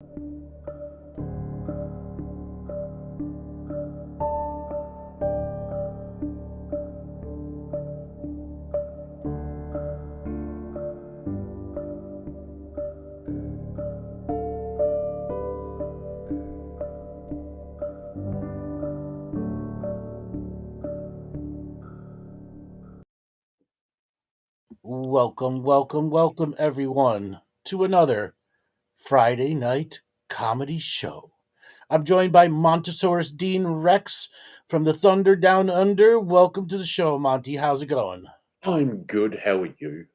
Welcome, everyone, to another Friday night comedy show. I'm joined by Montosaurus Dean Rex from the Thunder Down Under. Welcome to the show, Monty. How's it going? I'm good. How are you?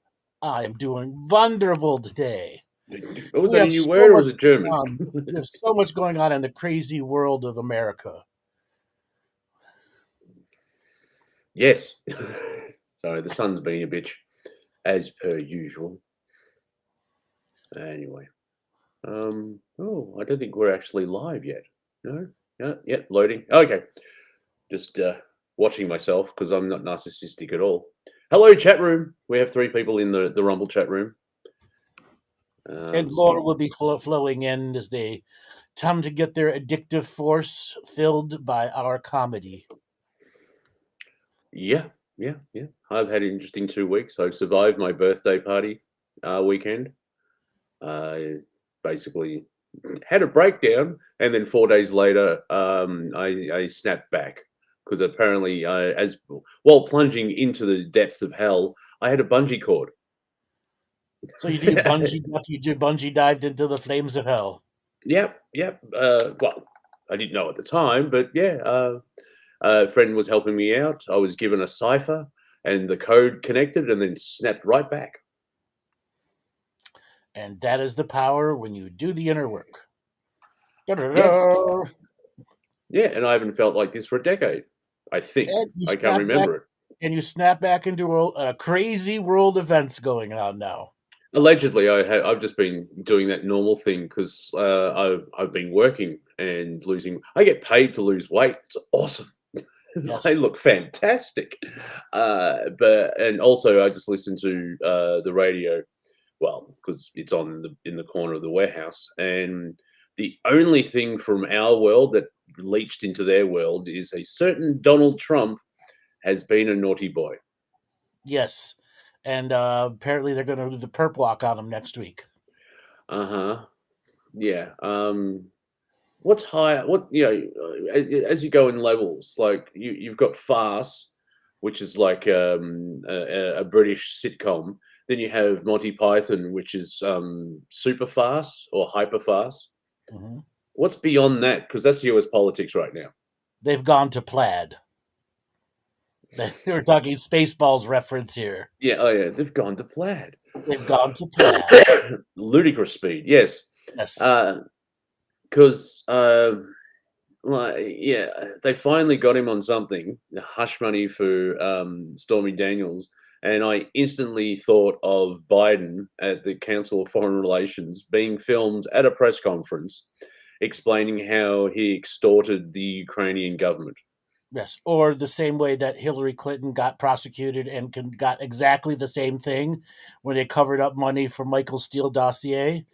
I am doing wonderful today. Was We that a have new so word or much was it going German? on. We have so much going on in the crazy world of America. Yes. Sorry, the sun's being a bitch, as per usual. Anyway. I don't think we're actually live yet. No? Yeah, loading. Okay. Just watching myself because I'm not narcissistic at all. Hello, chat room. We have 3 people in the Rumble chat room. And more will be flowing in as they come to get their addictive force filled by our comedy. Yeah. I've had an interesting 2 weeks. I've survived my birthday party weekend. Basically had a breakdown, and then 4 days later, I snapped back because apparently, as while plunging into the depths of hell, I had a bungee cord. So you bungee dived into the flames of hell. Yep. Well, I didn't know at the time, but yeah, a friend was helping me out. I was given a cipher, and the code connected, and then snapped right back. And that is the power when you do the inner work. Yes. Da-da-da. Yeah, and I haven't felt like this for a decade. I think And you I can't snap back, remember it. and you snap back into a crazy world events going on now. Allegedly, I've just been doing that normal thing because I've been working and losing. I get paid to lose weight. It's awesome. I Yes. look fantastic. And also I just listen to the radio. Well, because it's on in the corner of the warehouse, and the only thing from our world that leached into their world is a certain Donald Trump has been a naughty boy. Yes. And apparently they're going to do the perp walk on him next week. Uh-huh. Yeah. What's higher? What as you go in levels, like you've got Farce, which is like a British sitcom. Then you have Monty Python, which is super farce or hyper farce. Hmm. What's beyond that? Because that's US politics right now. They've gone to plaid. We're talking Spaceballs reference here. Yeah, oh yeah, they've gone to plaid. They've gone to plaid. Ludicrous speed, yes. Yes. Because yeah, they finally got him on something, the hush money for Stormy Daniels, and I instantly thought of Biden at the Council of Foreign Relations being filmed at a press conference explaining how he extorted the Ukrainian government. Yes, or the same way that Hillary Clinton got prosecuted and got exactly the same thing when they covered up money for Michael Steele dossier.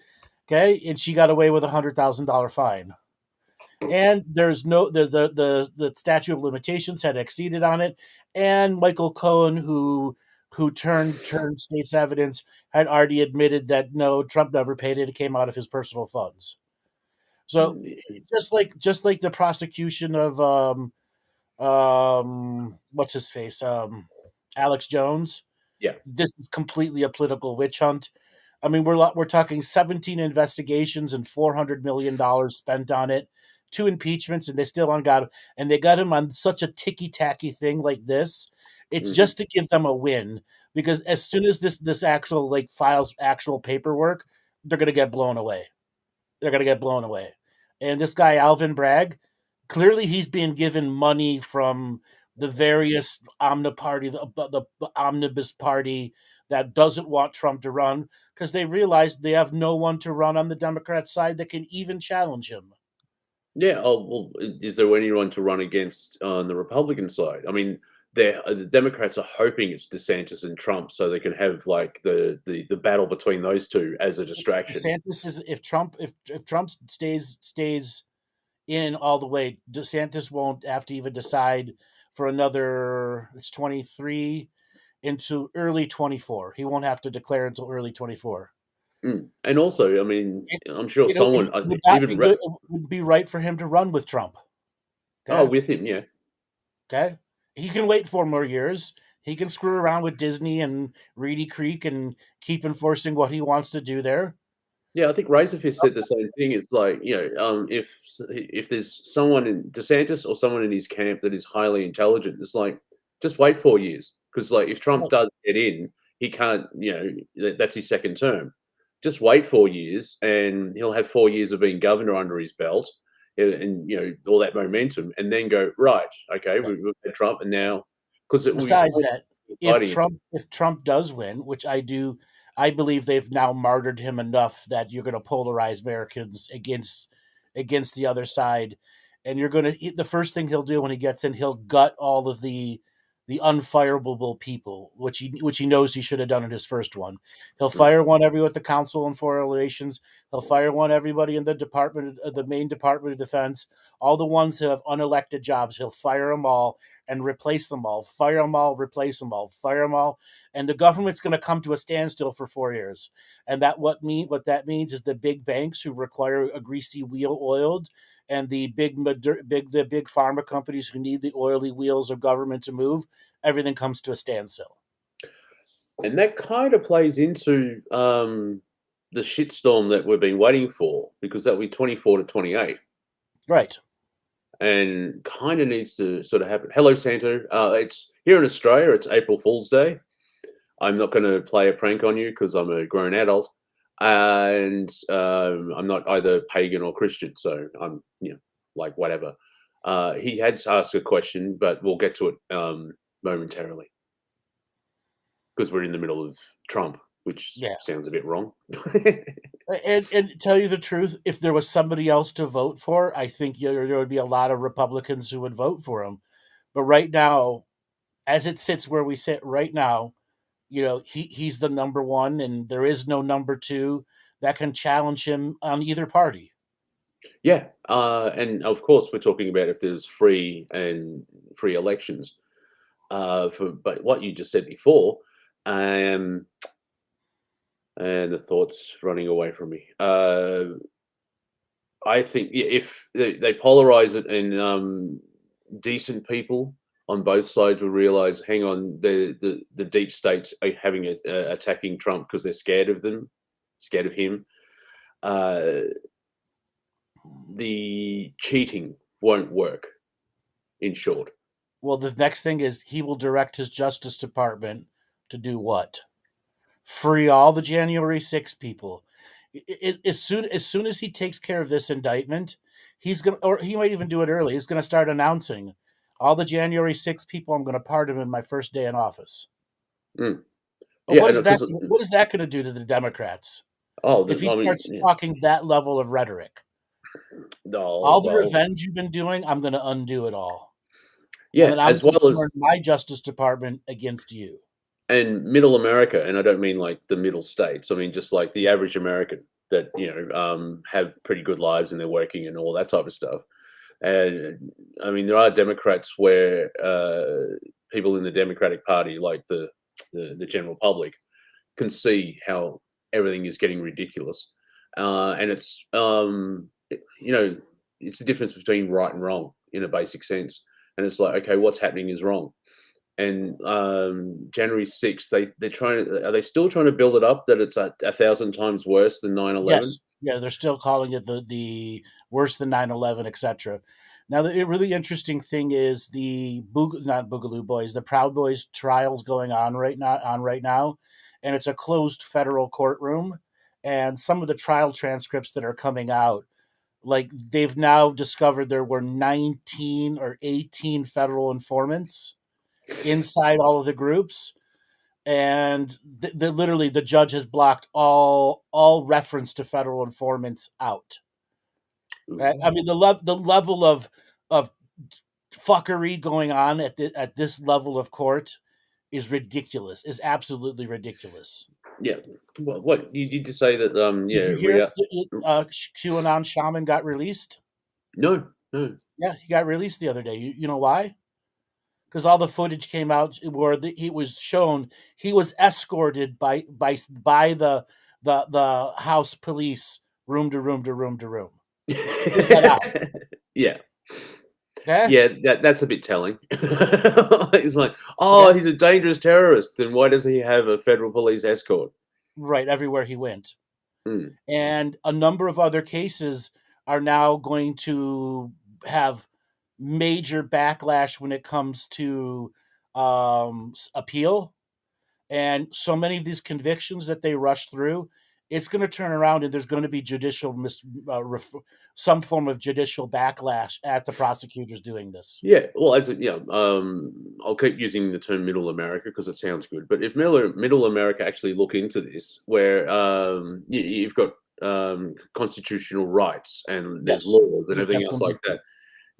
Okay, and she got away with $100,000 fine. And there's no the statute of limitations had exceeded on it, and Michael Cohen, who turned state's evidence, had already admitted that no, Trump never paid it; it came out of his personal funds. So just like the prosecution of what's his face Alex Jones, Yeah. this is completely a political witch hunt. I mean, we're talking 17 investigations and $400 million spent on it, 2 impeachments, and they still on got him. And they got him on such a ticky tacky thing like this. It's just to give them a win, because as soon as this actual like files actual paperwork, they're gonna get blown away. They're gonna get blown away. And this guy Alvin Bragg, clearly he's being given money from the various the omnibus party that doesn't want Trump to run, because they realize they have no one to run on the Democrat side that can even challenge him. Yeah. Oh, well, is there anyone to run against on the Republican side? I mean, the Democrats are hoping it's DeSantis and Trump so they can have like the battle between those two as a distraction. DeSantis is if Trump stays in all the way, DeSantis won't have to even decide for another. It's 23 into early 24. He won't have to declare until early 24. And also, I mean, It, I'm sure it someone would not even be good. It would be right for him to run with Trump. oh, Okay, with him, yeah. okay. He can wait 4 more years. He can screw around with Disney and Reedy Creek and keep enforcing what he wants to do there. Yeah, I think Razorfist said the same thing. It's like, if there's someone in DeSantis or someone in his camp that is highly intelligent, it's like, just wait 4 years. Because like, if Trump Right. does get in, he can't, that's his second term. Just wait 4 years, and he'll have 4 years of being governor under his belt, and all that momentum, and then go, "Right, okay, Yeah. we've had Trump, and now." 'Cause we Besides that, fighting. if Trump does win, which I do, I believe they've now martyred him enough that you're going to polarize Americans against the other side, and you're going to the first thing he'll do when he gets in, he'll gut all of the unfireable people, which he knows he should have done in his first one. He'll Mm, fire one every with the Council on Foreign Relations. He'll fire one everybody in the main Department of Defense, all the ones who have unelected jobs. He'll fire them all and replace them all, fire them all, replace them all, fire them all, and the government's going to come to a standstill for 4 years. And what that means is the big banks who require a greasy wheel oiled, and the big pharma companies who need the oily wheels of government to move, everything comes to a standstill. and that kinda plays into, the shitstorm that we've been waiting for, because that'll be 24 to 28. Right. And kind of needs to sort of happen. Hello, Santo. It's here in Australia. It's April Fool's Day. I'm not going to play a prank on you because I'm a grown adult, and I'm not either pagan or Christian, so I'm like whatever. He had asked a question, but we'll get to it momentarily because we're in the middle of Trump, which Yeah. sounds a bit wrong. And tell you the truth, if there was somebody else to vote for, I think there would be a lot of Republicans who would vote for him. But right now, as it sits where we sit right now, he's the number one, and there is no number two that can challenge him on either party. Yeah, and of course we're talking about if there's free elections. But what you just said before, um, and the thoughts running away from me. I think if they polarize it, and decent people on both sides will realize, hang on, the deep states are having attacking Trump because they're scared of them, scared of him. Uh, the cheating won't work. In short, Well, the next thing is he will direct his Justice Department to do what? Free all the January 6th people. As soon as he takes care of this indictment, he's gonna, or he might even do it early. He's gonna start announcing all the January 6th people. I'm gonna pardon in my first day in office. mm. But Yeah, what and is that? because What is that going to do to the Democrats if he I mean, starts yeah, talking that level of rhetoric? no, All the well, revenge you've been doing, I'm going to undo it all, and yeah, then I'm as going well to as turn my Justice Department against you. and middle America, and I don't mean like the middle states. I mean just like the average American that have pretty good lives and they're working and all that type of stuff. And I mean, there are Democrats where people in the Democratic Party, like the general public, can see how everything is getting ridiculous, and it's the difference between right and wrong in a basic sense. And it's like, okay, what's happening is wrong. And January 6th, they're trying. Are they still trying to build it up that it's a thousand times worse than 9/11? Yes, yeah, they're still calling it the worse than 9/11, etc. Now, the really interesting thing is the not Boogaloo Boys, the Proud Boys trials going on right now, and it's a closed federal courtroom, and some of the trial transcripts that are coming out, like they've now discovered there were 19 or 18 federal informants inside all of the groups, and literally the judge has blocked all reference to federal informants out. Right? I Ooh. mean, the level of fuckery going on at this level of court is ridiculous. Is absolutely ridiculous. Yeah. What you did say that? Did Yeah. you hear QAnon shaman got released? No. No. Yeah, he got released the other day. You know why? Because all the footage came out where he was shown he was escorted by the house police room to room to room to room. Here's that out. Yeah. Okay, Yeah. That's a bit telling. It's like, oh, okay, he's a dangerous terrorist. Then why does he have a federal police escort? right. Everywhere he went, Mm. and a number of other cases are now going to have major backlash when it comes to appeal. And so many of these convictions that they rush through, it's going to turn around and there's going to be some form of judicial backlash at the prosecutors doing this. Yeah, well, I'll keep using the term Middle America because it sounds good. But if Middle America actually look into this, where you've got constitutional rights and there's Yes, laws and which everything have else been like that,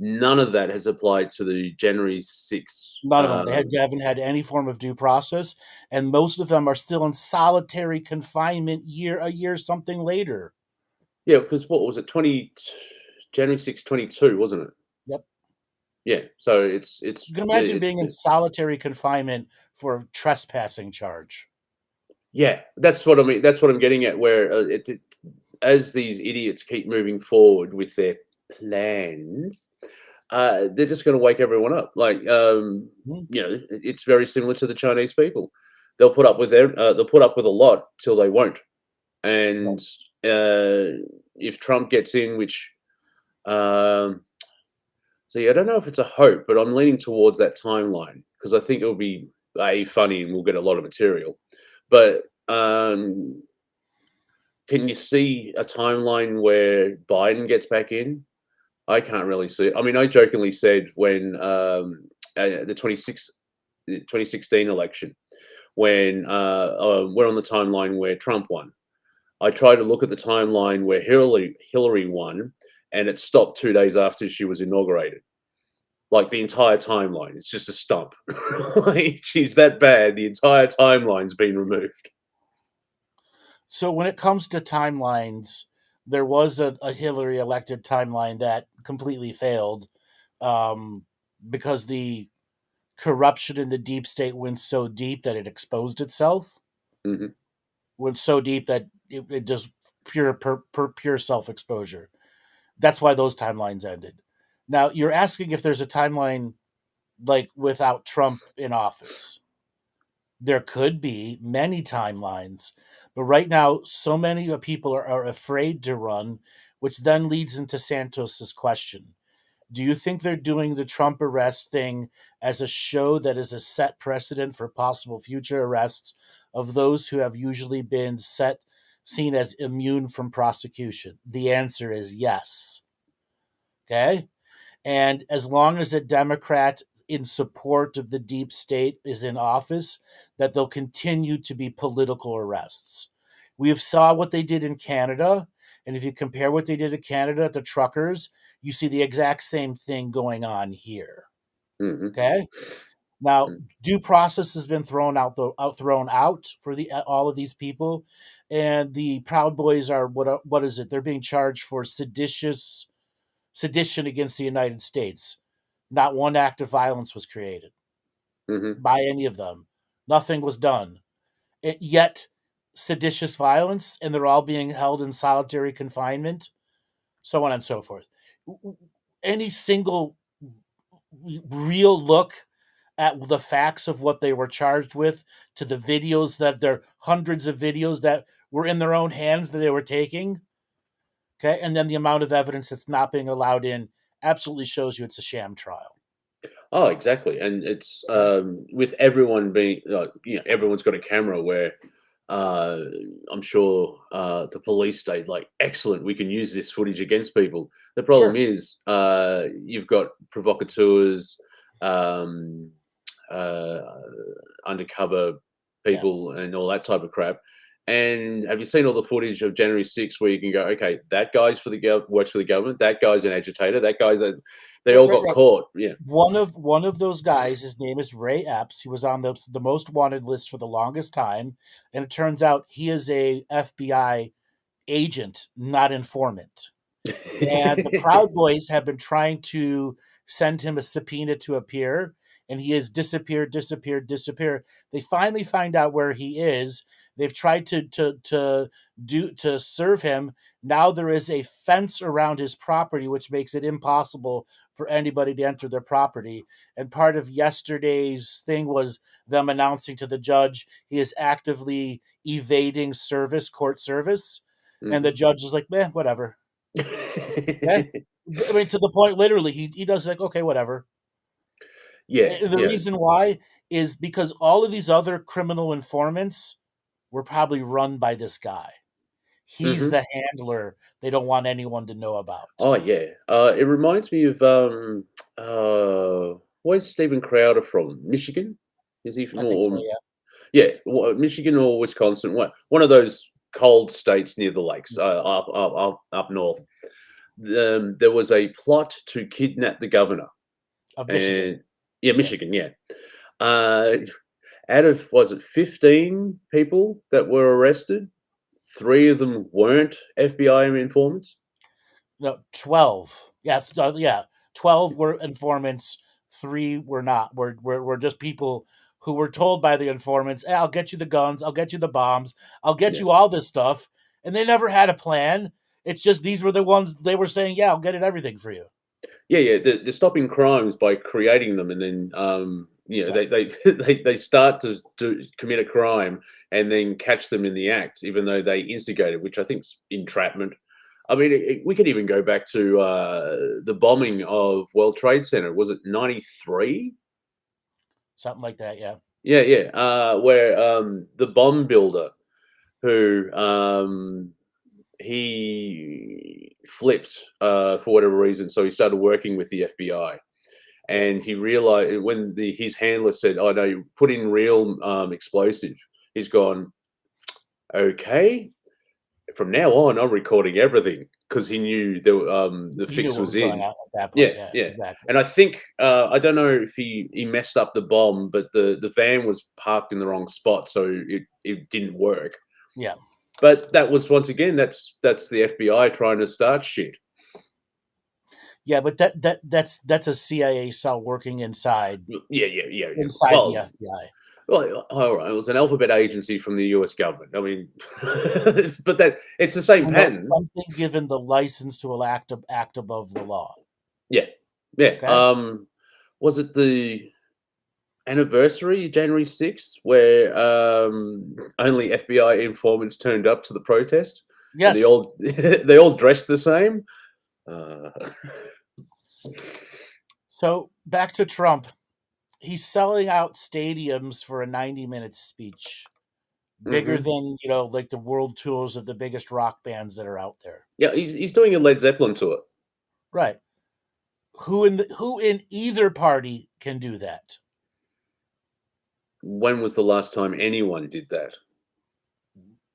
none of that has applied to the January 6th. none of them. They haven't had any form of due process, and most of them are still in solitary confinement a year something later. Yeah, because what was it, January 6th, 22, wasn't it? Yep. Yeah, so it's You can imagine it, being in it, solitary confinement for a trespassing charge. yeah, that's what I mean. That's what I'm getting at. Where as these idiots keep moving forward with their plans, they're just going to wake everyone up. Like, Mhm. it's very similar to the Chinese people. They'll put up with a lot till they won't. And Right. if Trump gets in, which um, see, I don't know if it's a hope, but I'm leaning towards that timeline because I think it'll be funny and we'll get a lot of material. But can you see a timeline where Biden gets back in? I can't really see it. I mean, I jokingly said when the 2016 election, when we're on the timeline where Trump won. I tried to look at the timeline where Hillary won, and it stopped 2 days after she was inaugurated. Like the entire timeline, it's just a stump. Like, she's that bad. The entire timeline's been removed. So when it comes to timelines, there was a Hillary elected timeline that completely failed um, because the corruption in the deep state went so deep that it exposed itself. Hmm. Went so deep that it just pure self exposure. That's why those timelines ended. Now you're asking if there's a timeline like without Trump in office. There could be many timelines, but right now, so many people are afraid to run, which then leads into Santos's question. Do you think they're doing the Trump arrest thing as a show that is a set precedent for possible future arrests of those who have usually been seen as immune from prosecution? The answer is yes. Okay? And as long as a Democrat in support of the deep state is in office, that they'll continue to be political arrests. We have saw what they did in Canada, and if you compare what they did in Canada to truckers, you see the exact same thing going on here. Hmm. Okay, now due process has been thrown out for the all of these people, and the Proud Boys are what is it? They're being charged for sedition against the United States. Not one act of violence was created Hmm. by any of them. Nothing was done. Yet, seditious violence, and they're all being held in solitary confinement, so on and so forth. Any single real look at the facts of what they were charged with, to the videos that there are hundreds of videos that were in their own hands that they were taking, okay, and then the amount of evidence that's not being allowed in absolutely shows you it's a sham trial. Oh, exactly, and it's Okay? with everyone being, everyone's got a camera where uh, I'm sure the police state like, excellent, we can use this footage against people. The problem Sure. is you've got provocateurs, um, uh, undercover Yeah. people, and all that type of crap. And have you seen all the footage of January 6th where you can go, okay, that guy's works for the government, that guy's an agitator, that guy's that they Right, all right, got right. caught. Yeah. One of those guys, his name is Ray Epps. He was on the most wanted list for the longest time, and it turns out he is a FBI agent, not informant. And the Proud Boys have been trying to send him a subpoena to appear, and he has disappeared, disappeared, disappeared. They finally find out where he is. They've tried to serve him. Now there is a fence around his property, which makes it impossible for anybody to enter their property. And part of yesterday's thing was them announcing to the judge he is actively evading court service. And the Mhm. judge is like, "Meh, whatever." Yeah. I mean, to the point, literally, he does like, okay, whatever. Yeah, The yeah. reason why is because all of these other criminal informants were probably run by this guy. He's Mhm. the handler they don't want anyone to know about. Oh, yeah. It reminds me of, where's Steven Crowder from? Michigan? Is he from I think so, or yeah. yeah, Michigan or Wisconsin, one of those cold states near the lakes, Mm. up north. There was a plot to kidnap the governor, Of Michigan. and yeah, Yeah. Michigan, yeah. Uh, Out of was it 15 people that were arrested, 3 of them weren't FBI informants. No, 12. Yeah, yeah. 12 were informants, 3 were not. Were just people who were told by the informants, "Hey, I'll get you the guns, I'll get you the bombs, I'll get Yeah. you all this stuff." And they never had a plan. It's just these were the ones they were saying, "Yeah, I'll get it everything for you." Yeah, yeah, they're stopping crimes by creating them, and then, Right. they start to commit a crime and then catch them in the act, even though they instigated, which I think's entrapment. I mean, we could even go back to, the bombing of World Trade Center. Was it 93? Something like that, yeah. Yeah, yeah, where, the bomb builder who, he flipped, for whatever reason, so he started working with the FBI. Yeah. And he realized when his handler said, "Oh no, you put in real explosive." He's gone, "Okay, from now on, I'm recording everything," because he knew the He knew fix what was was going in. on at that point, Yeah, yeah, yeah. exactly. And I think I don't know if he messed up the bomb, but the van was parked in the wrong spot, so it didn't work. Yeah. But that was once again that's the FBI trying to start shit. Yeah, but that's a CIA cell working inside Yeah, yeah, yeah, yeah. inside the FBI. Well, all right, it was an alphabet agency from the US government. I mean, but that it's the same You know, pattern. something given the license to act above the law, Yeah, yeah. okay? Was it the anniversary, January 6th, where only FBI informants turned up to the protest, and they Yes. all they all dressed the same? Uh, So, back to Trump. He's selling out stadiums for a 90-minute speech, bigger mhm. than, like the world tours of the biggest rock bands that are out there. Yeah, he's doing a Led Zeppelin tour. Right. Who in either party can do that? When was the last time anyone did that?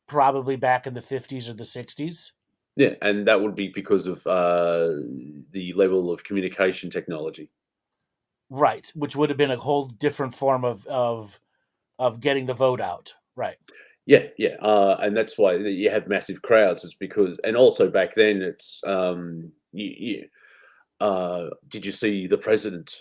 Probably back in the 50s or the 60s. Yeah, and that would be because of the level of communication technology. Right, which would have been a whole different form of getting the vote out. Right. Yeah, yeah, and that's why you have massive crowds. Is because, and also back then, it's did you see the president?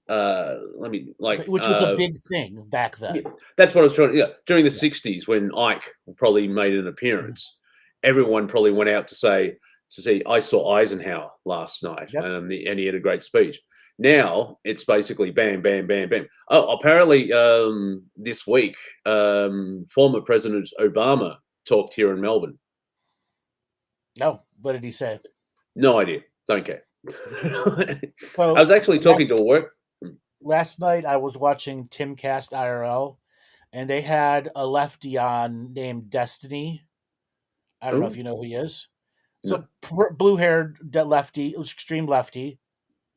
Let me like Which was a big thing back yeah, then. that's what I was trying. Yeah, during the Yeah. '60s when Ike probably made an Mhm. appearance, everyone probably went out to see. I saw Eisenhower last night, Yep. and he had a great speech. Now it's basically bam, bam, bam, bam. Oh, apparently this week, former President Obama talked here in Melbourne. No, what did he say? No idea. Don't care. I So was actually last talking to a work. last night I was watching Timcast IRL, and they had a lefty on named Destiny. I don't know if Oh you know who he is. no. So blue-haired lefty, extreme lefty,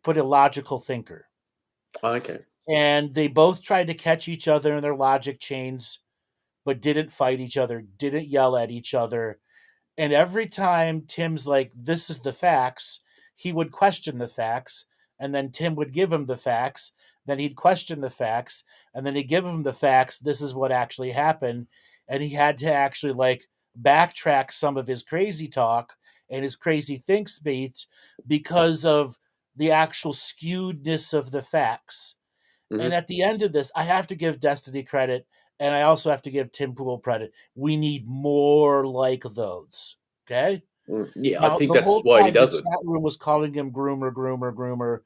but illogical thinker. Okay. And they both tried to catch each other in their logic chains, but didn't fight each other, didn't yell at each other. And every time Tim's like, this is the facts, he would question the facts. And then Tim would give him the facts. Then he'd question the facts. And then he'd give him the facts. This is what actually happened. And he had to actually like backtrack some of his crazy talk and his crazy think speech because of the actual skewedness of the facts. And Hmm. at the end of this, I have to give Destiny credit, and I also have to give Tim Pool credit. We need more like those. Okay. Yeah, I Now, think the that's whole why he time the does it. chat room was calling him groomer, groomer, groomer,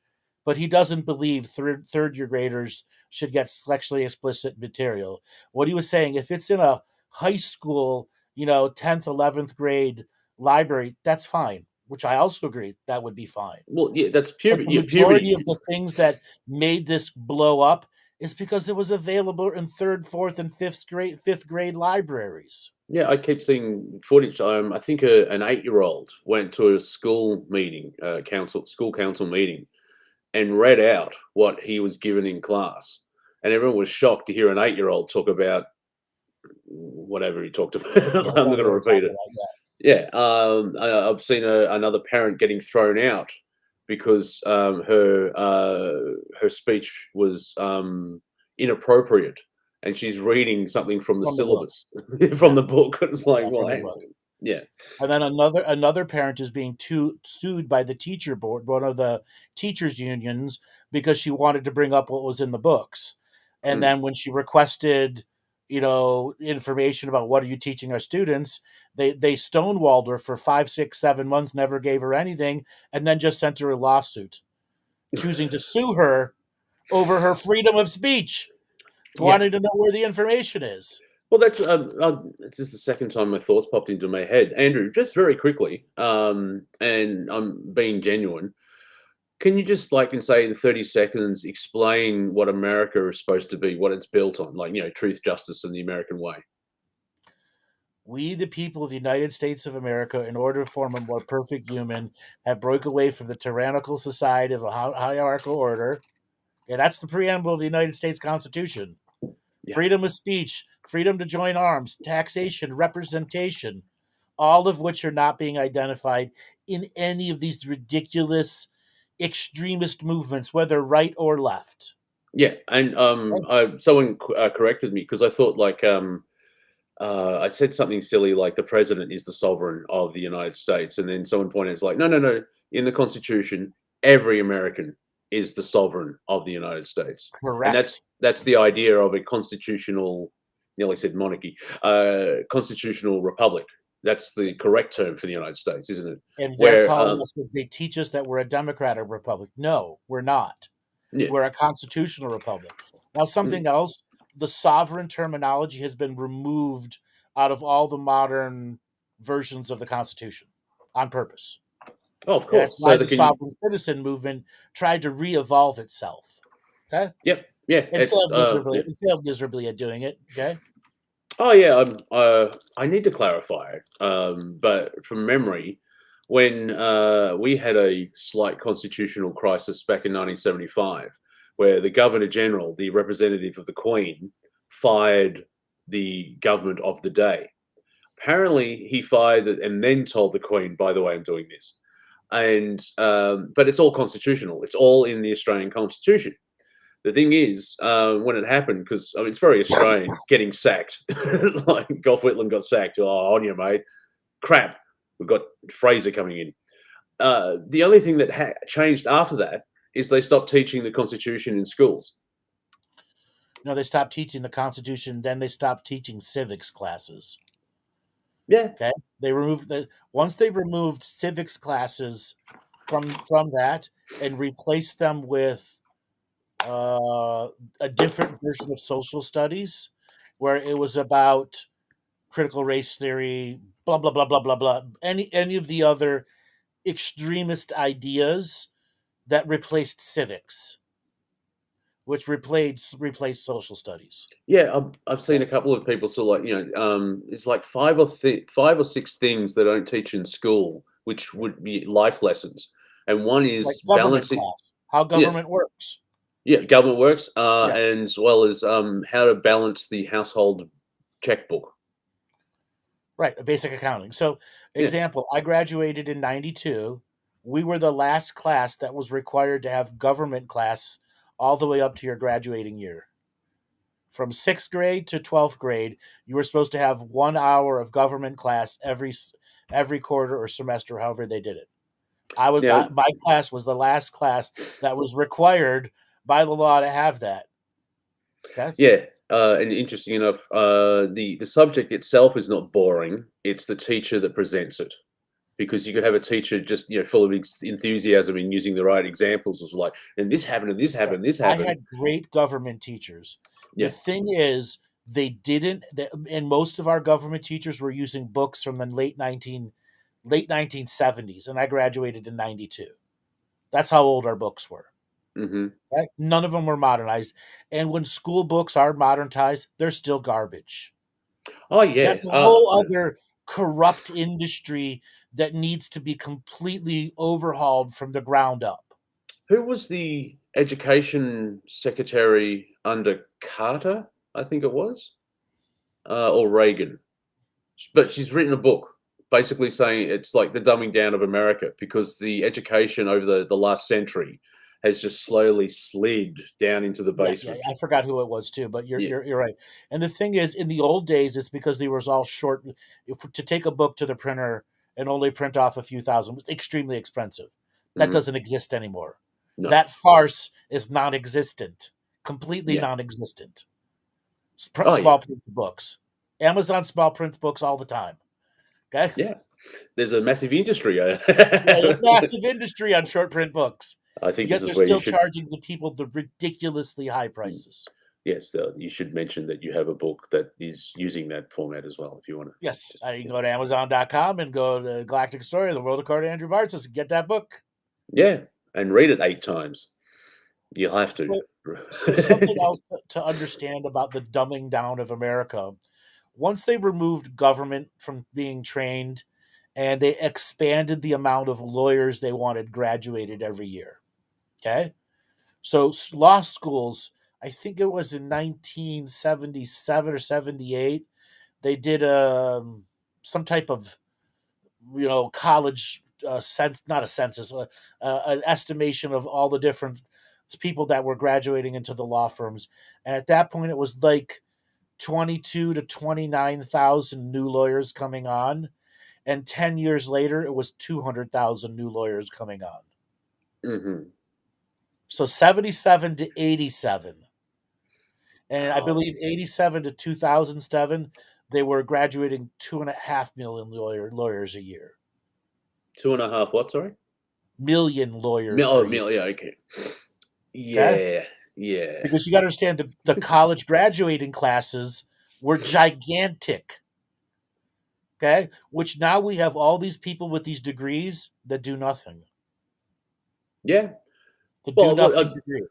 but he doesn't believe third year graders should get sexually explicit material. What he was saying, if it's in a high school, 10th, 11th grade library, that's fine, which I also agree that would be fine. Well, yeah, that's But the puberty. Yeah, majority puberty. of the things that made this blow up is because it was available in third, fourth, and fifth grade libraries. Yeah, I keep seeing footage. I think an 8-year-old went to a school meeting, school council meeting, and read out what he was given in class, and everyone was shocked to hear an 8-year-old talk about whatever he talked about. Yeah, I'm not whatever going they to were repeat talking it. about. Yeah. Yeah, I've seen another parent getting thrown out because her speech was inappropriate, and she's reading something from the From the book. syllabus from Yeah. the book. It's like, Yeah, well, from the hang book. on, yeah, And then another parent is being sued by the teacher board, one of the teachers unions, because she wanted to bring up what was in the books. And mm. then when she requested, information about what are you teaching our students, they stonewalled her for 5, 6, 7 months, never gave her anything, and then just sent her a lawsuit, choosing to sue her over her freedom of speech, Yeah. wanting to know where the information is. Well, that's it's just the second time my thoughts popped into my head, Andrew. Just very quickly, and I'm being genuine. Can you just, like, in say in 30 seconds, explain what America is supposed to be, what it's built on, like, truth, justice, and the American way? We, the people of the United States of America, in order to form a more perfect human, have broke away from the tyrannical society of a hierarchical order. Yeah, that's the preamble of the United States Constitution. Yeah, Freedom of speech, freedom to join arms, taxation, representation, all of which are not being identified in any of these ridiculous extremist movements, whether right or left. yeah, and Okay? someone corrected me because I thought like I said something silly like the president is the sovereign of the United States, and then someone pointed out, it's like, no, no, no. In the Constitution, every American is the sovereign of the United States, and Correct. that's the idea of a constitutional. Nearly said monarchy, constitutional republic. That's the correct term for the United States, isn't it? And they're Where, calling us, they teach us that we're a democratic republic. No, we're not. yeah, We're a constitutional republic. Now, mm. something else, the sovereign terminology has been removed out of all the modern versions of the Constitution on purpose. Oh, of And that's course. So why they the can, sovereign citizen movement tried to re evolve itself. Okay. yep, yeah, And it's, failed miserably. yeah. It failed miserably at doing it. Okay. Oh yeah, I need to clarify, but from memory, when we had a slight constitutional crisis back in 1975, where the Governor General, the representative of the Queen, fired the government of the day. Apparently, he fired it and then told the Queen, "By the way, I'm doing this." And but it's all constitutional. It's all in the Australian Constitution. The thing is, when it happened, because I mean, it's very Australian getting sacked. Like Gough Whitlam got sacked. Oh, on you, mate. Crap. We've got Fraser coming in. The only thing that changed after that is they stopped teaching the Constitution in schools. No, they stopped teaching the Constitution. Then they stopped teaching civics classes. Yeah, Okay. They removed the once they removed civics classes from that and replaced them with uh, a different version of social studies, where it was about critical race theory, blah blah blah blah blah blah. Any of the other extremist ideas that replaced civics, which replaced social studies. yeah. I've seen Okay? a couple of people sort of like, it's like five or six things they don't teach in school, which would be life lessons, and one Like is government balancing. class, how Yeah, government works. yeah, government works, Yeah, and as well as how to balance the household checkbook. Right, a basic accounting. So, Yeah. example, I graduated in 92. We were the last class that was required to have government class all the way up to your graduating year. From 6th grade to 12th grade, you were supposed to have 1 hour of government class every quarter or semester, however they did it. Now, My class was the last class that was required by the law to have that. Okay? yeah, and interesting enough, the subject itself is not boring. It's the teacher that presents it. Because you could have a teacher just, full of enthusiasm and using the right examples of like, and this happened, and this Right. happened, this I happened. had great government teachers. The Yeah. thing is, and most of our government teachers were using books from the late 1970s, and I graduated in 92. That's how old our books were. Hmm. Right? None of them were modernized. And when school books are modernized, they're still garbage. Oh yeah. That's a whole other corrupt industry that needs to be completely overhauled from the ground up. Who was the education secretary under Carter? I think it was, or Reagan. But she's written a book basically saying it's like the dumbing down of America because the education over the last century has just slowly slid down into the Yeah, yeah, basement. I forgot who it was too, but Yeah. you're right. And the thing is, in the old days, it's because they was all short. If to take a book to the printer and only print off a few thousand was extremely expensive. That Mhm. doesn't exist anymore. No. That farce is non-existent, completely Yeah. non-existent. Oh, yeah. Small print books, Amazon small print books all the time. Okay, Yeah. There's a massive industry. yeah, a massive industry on short print books. I think this Yet is they're where you still should. charging the people the ridiculously high Mm, prices. yes, you should mention that you have a book that is using that format as well, if you want to. Yes, Just you yeah, can go to Amazon.com and go to the Galactic Story, The World According to Andrew Bartzis, and get that book. yeah, and read it 8 times. You'll have to. So, so something else to understand about the dumbing down of America. Once they removed government from being trained, and they expanded the amount of lawyers they wanted graduated every year. Okay, so law schools. I think it was in 1977 or 78. They did some type of college not a census, an estimation of all the different people that were graduating into the law firms, and at that point it was like 22 to 29,000 new lawyers coming on, and 10 years later it was 200,000 new lawyers coming on. Hmm. So 77 to 87, and I Oh, believe 87 to 2007 they were graduating 2.5 million lawyers a year. two and a half. What? Sorry. Million lawyers per year. Yeah. Okay. Okay, Yeah. Yeah. because you got to understand the college graduating classes were gigantic. Okay, which now we have all these people with these degrees that do nothing. Yeah. The do Well, look, nothing degree.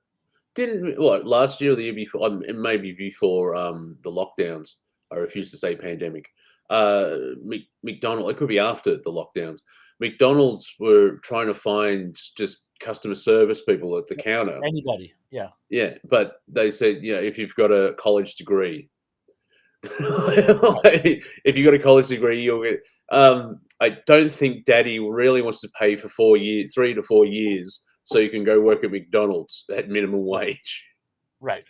didn't what last year or the year before, maybe before the lockdowns. I refuse to say pandemic. McDonald. It could be after the lockdowns. McDonald's were trying to find just customer service people at the counter. Anybody, yeah. Yeah, but they said, if you've got a college degree, Right. if you got a college degree, you'll get. I don't think Daddy really wants to pay for 4 years, 3 to 4 years, so you can go work at McDonald's at minimum Right. wage. Right.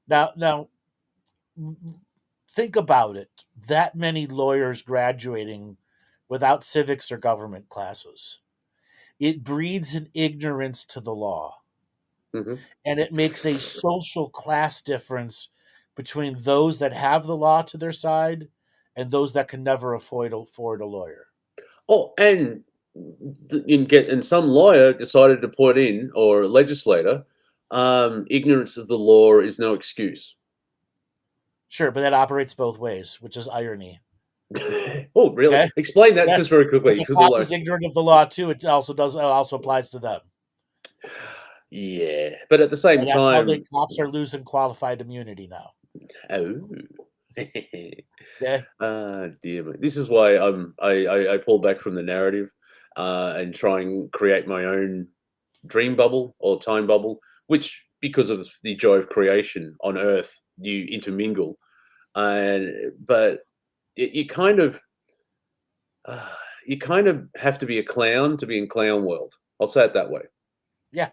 Now, think about it. That many lawyers graduating without civics or government classes. It breeds an ignorance to the law, Hmm. and it makes a social class difference between those that have the law to their side and those that can never afford a lawyer. Oh, and and some lawyer decided to put in, or a legislator, ignorance of the law is no excuse. Sure, but that operates both ways, which is irony. Oh, really? Okay? Explain that Yes. just very If quickly, a because cop like, is ignorant of the law too, it also applies to them. yeah, but at the same And that's how the time, cops are losing qualified immunity now. oh. Okay? Dear me. This is why I pull back from the narrative, and try and create my own dream bubble or time bubble, which, because of the joy of creation on Earth, you intermingle. and but you kind of uh, you kind of have to be a clown to be in clown world. I'll say it that way. Yeah.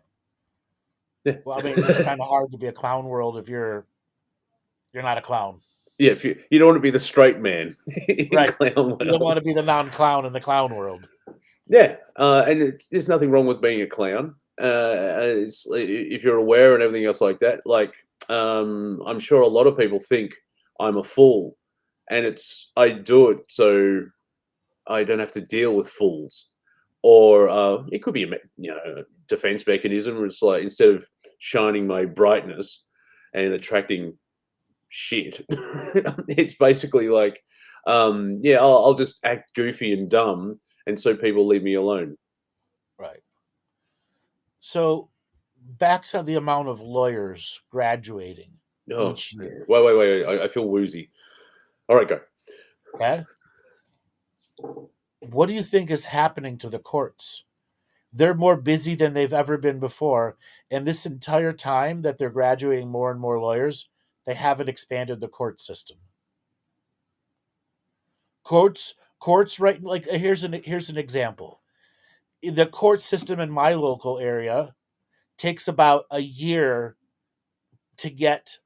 Yeah. Well, I mean, it's kind of hard to be a clown world if you're not a clown. Yeah, if you don't want to be the straight man in Right. clown You don't world. want to be the non-clown in the clown world. Yeah, and there's nothing wrong with being a clown. If you're aware and everything else like that. Like, I'm sure a lot of people think I'm a fool, and I do it so I don't have to deal with fools. Or it could be a defense mechanism. It's like instead of shining my brightness and attracting shit, it's basically like, yeah, I'll just act goofy and dumb, and so people leave me alone. Right. So back to the amount of lawyers graduating Oh, each year. wait. I feel woozy. All right, go. Okay. What do you think is happening to the courts? They're more busy than they've ever been before. And this entire time that they're graduating more and more lawyers, they haven't expanded the court system. Courts right like here's an example. The court system in my local area takes about a year to get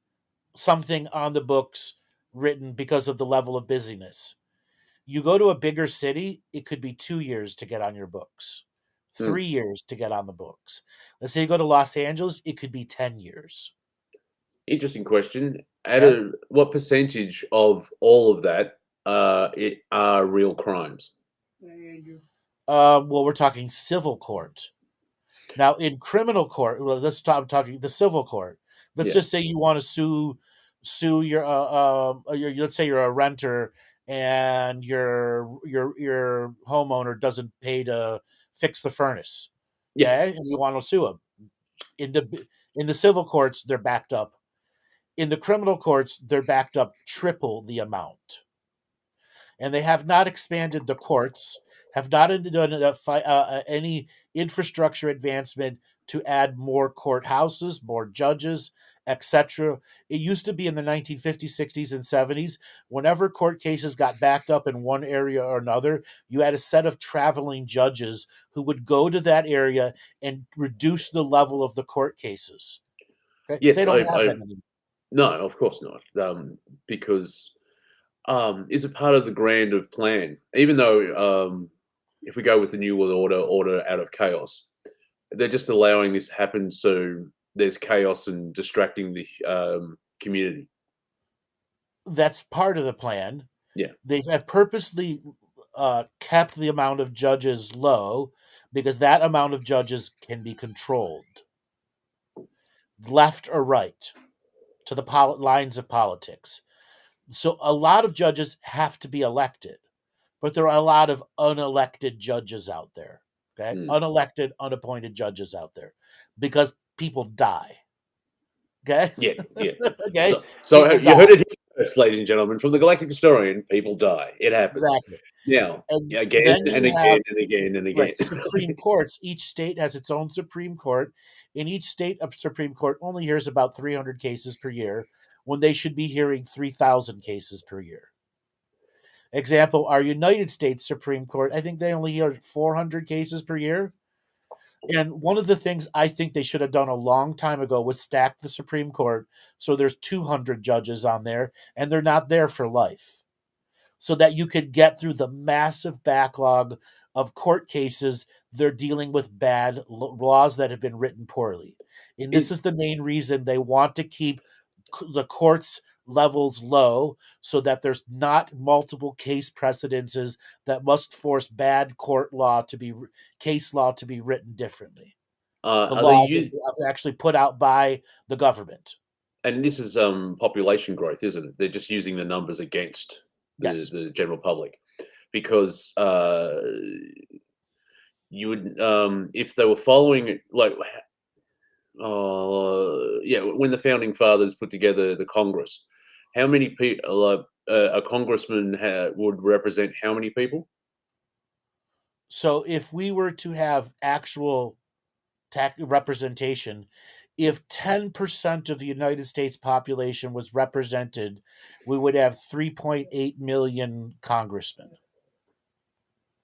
something on the books written because of the level of busyness. You go to a bigger city, it could be 2 years to get on your books, Hmm. 3 years to get on the books. Let's say you go to Los Angeles, it could be 10 years. Interesting question. Okay. What percentage of all of that are real crimes? Well, we're talking civil court. Now, in criminal court, well, let's stop talking the civil court. Let's Yeah, just say you want to sue let's say you're a renter and your homeowner doesn't pay to fix the furnace. yeah. Okay, and you want to sue him. In the civil courts, they're backed up. In the criminal courts, they're backed up triple the amount, and they have not expanded the courts, have not done any infrastructure advancement to add more courthouses, more judges, etc. It used to be in the 1950s, 60s, and 70s, whenever court cases got backed up in one area or another, you had a set of traveling judges who would go to that area and reduce the level of the court cases. Okay? They Yes, don't have that anymore. no, of course not. Because is a part of the grand of plan. Even though if we go with the new world order out of chaos, they're just allowing this happen so there's chaos and distracting the community. That's part of the plan. Yeah, They have purposely kept the amount of judges low because that amount of judges can be controlled, left or right, to the lines of politics. So a lot of judges have to be elected, but there are a lot of unelected judges out there. Okay, mm. unelected, unappointed judges out there because people die. Okay, Yeah, yeah. okay, So people you die heard it here first, ladies and gentlemen, from the Galactic Historian. People die. It happens. exactly, Now, and again then and you have again and again and again. right, Supreme Courts. Each state has its own Supreme Court. In each state, a Supreme Court only hears about 300 cases per year when they should be hearing 3,000 cases per year. Example, our United States Supreme Court, I think they only hear 400 cases per year. And one of the things I think they should have done a long time ago was stack the Supreme Court so there's 200 judges on there and they're not there for life, so that you could get through the massive backlog of court cases. They're dealing with bad laws that have been written poorly. And this Is is the main reason they want to keep the courts levels low so that there's not multiple case precedences that must force bad court law to be case law to be written differently. The are they laws use are actually put out by the government. and this is population growth, isn't it? They're just using the numbers against Yes. the general public because you would if they were following like yeah, when the founding fathers put together the Congress, how many people a congressman would represent how many people? So if we were to have actual representation, if 10% of the United States population was represented, we would have 3.8 million congressmen.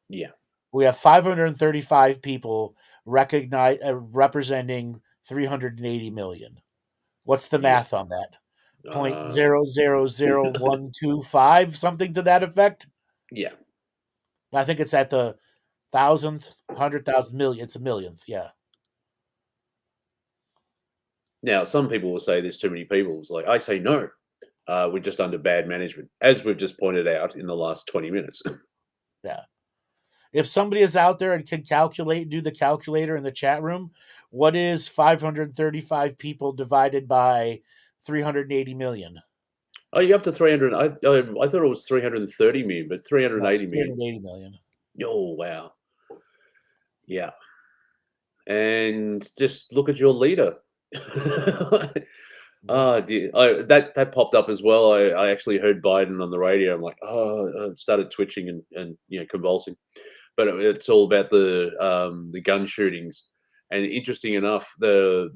Yeah. We have 535 people representing 380 million. What's the Yeah. math on that? Point Uh, zero zero zero one two five, something to that effect. yeah. I think it's at the thousandth, 100,000 million. It's a millionth. Yeah. Now, some people will say there's too many people. It's like, I say no. We're just under bad management, as we've just pointed out in the last 20 minutes. Yeah. If somebody is out there and can calculate, do the calculator in the chat room, what is 535 people divided by 380 million? Oh, you're up to 300. I thought it was 330 million, but No, it's 380 million. 380 million. Oh, wow. Yeah. And just look at your leader. Yeah. Oh, dear. That popped up as well. I actually heard Biden on the radio. I'm like, oh, I started twitching and convulsing. But it's all about the gun shootings. And interesting enough, the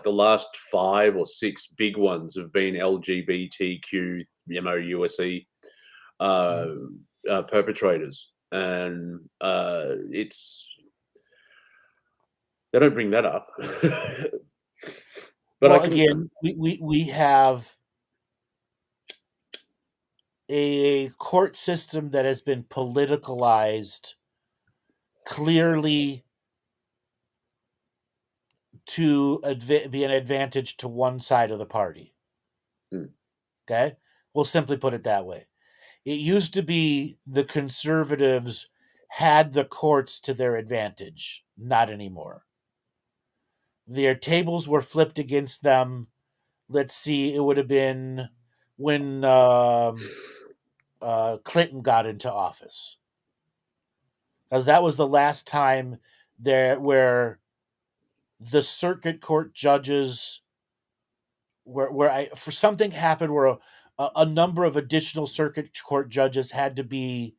last 5 or 6 big ones have been LGBTQ, USE uh, Mhm. perpetrators, and it's they don't bring that up. But I Well, can, again, we have a court system that has been politicalized clearly to be an advantage to one side of the party. mm, Okay? We'll simply put it that way. It used to be the conservatives had the courts to their advantage. Not anymore. Their tables were flipped against them. Let's see, it would have been when Clinton got into office. That was the last time there where the circuit court judges where I for something happened where a number of additional circuit court judges had to be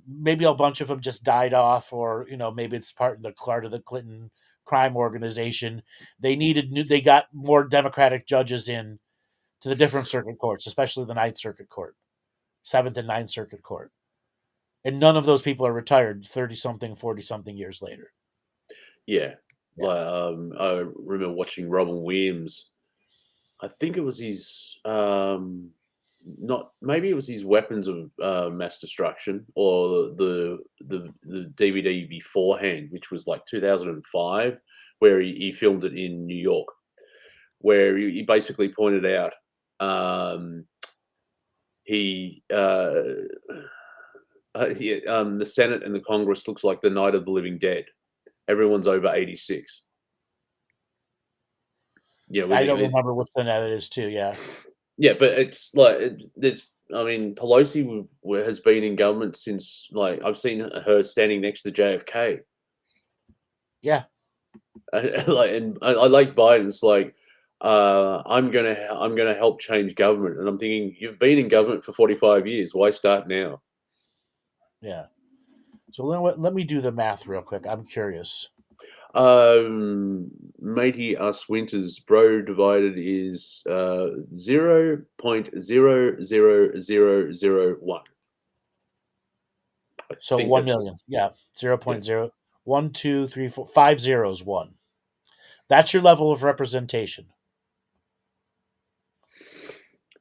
maybe a bunch of them just died off, or maybe it's part of the Clinton crime organization. They got more Democratic judges in to the different circuit courts, especially the Ninth Circuit Court, Seventh and Ninth Circuit Court, and none of those people are retired 30 something, 40 something years later. yeah. Yeah. Like I remember watching Robin Williams. I think it was his not maybe it was his weapons of mass destruction, or the DVD beforehand, which was like 2005, where he filmed it in New York, where he basically pointed out he yeah, the Senate and the Congress looks like the Night of the Living Dead. Everyone's over 86. Yeah, I don't remember which one that is too. Yeah. yeah, but it's like there's. I mean, Pelosi has been in government since, like, I've seen her standing next to JFK. Yeah. Like, and I like Biden's like, I'm gonna help change government, and I'm thinking, you've been in government for 45 years. Why start now? Yeah. So let me do the math real quick. I'm curious. Matey us winters bro divided is 0.00001. I So think 1 that's what. million. Yeah. Zero Yeah, point 0.0. 1, 2, 3, 4, 5 zeros, 1. That's your level of representation.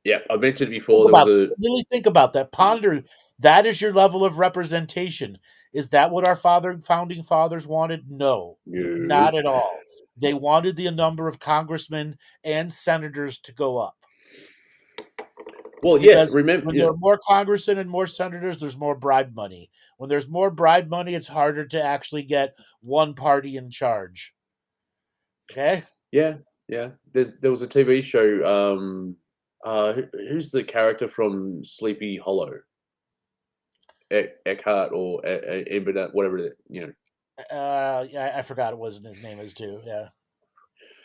yeah. I mentioned Think before there was about a. really think about that. Ponder that is your level of representation. Is that what our founding fathers wanted? No, No. not at all. They wanted the number of congressmen and senators to go up Well, yeah. because Remember, when there are more congressmen and more senators, there's more bribe money. When there's more bribe money, it's harder to actually get one party in charge. Okay? yeah, yeah. There was a TV show. Who's the character from Sleepy Hollow? Eckhart or Ebert, whatever Yeah, I forgot what his name is too. Yeah.